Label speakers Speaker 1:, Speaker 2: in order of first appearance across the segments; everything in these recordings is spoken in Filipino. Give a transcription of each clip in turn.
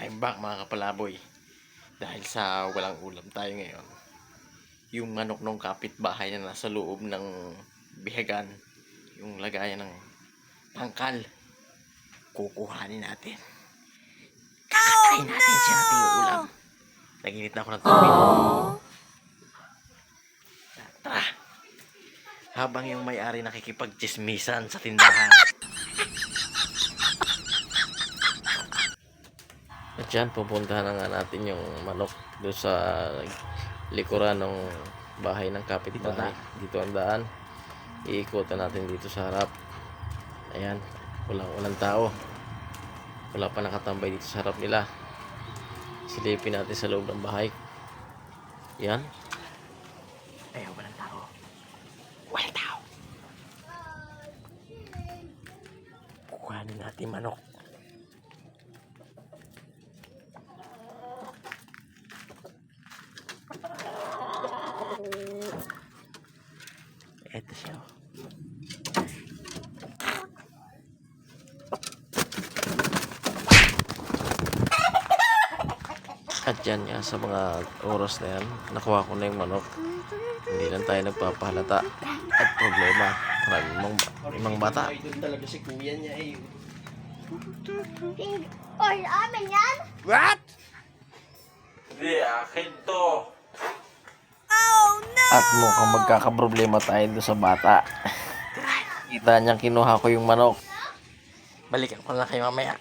Speaker 1: I'm back mga kapalaboy. Dahil sa walang ulam tayo ngayon. Yung manok ng kapitbahay na nasa loob ng bihagan, yung lagayan ng tangkal, kukuhanin natin. Kakatayin natin siya natin yung ulam. Naginit na ako ng tubig. Tara. Habang yung may-ari nakikipagchismisan sa tindahan. At yan, pupuntahan na nga natin yung manok doon sa likuran ng bahay ng kapitbahay. Dito ang daan. Iikutan natin dito sa harap. Ayan, walang tao. Wala pa nakatambay dito sa harap nila. Silipin natin sa loob ng bahay. Yan. Ayan, walang tao. Walang tao. Kukuhanin natin manok. Ito siya. At yan nga, sa mga oras na yan, nakuha ko na yung manok. Hindi lang tayo nagpapahalata. At problema, maraming bata. Idol talaga si kuya niya eh.
Speaker 2: Oy, amin yan?
Speaker 1: What?
Speaker 3: Hindi, akin to.
Speaker 1: At mukhang magkakaproblema tayo doon sa bata. Kita niyang kinuha ko yung manok. Balikan ko na kayo mamaya.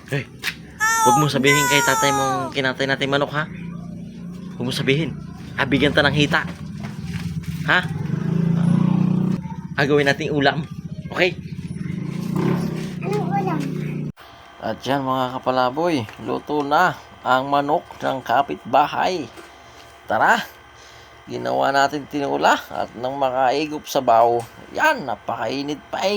Speaker 1: Hey, huwag mo sabihin kay tatay mong kinatay natin manok, ha? Huwag mo sabihin. Bigyan ta ng hita. Ha? Gawin natin ulam. Okay?
Speaker 2: Anong ulam?
Speaker 1: At yan mga kapalaboy, luto na ang manok ng kapitbahay. Tara! Ginawa natin tinula at nang makaigop sa baw. Yan, napakainit pa eh.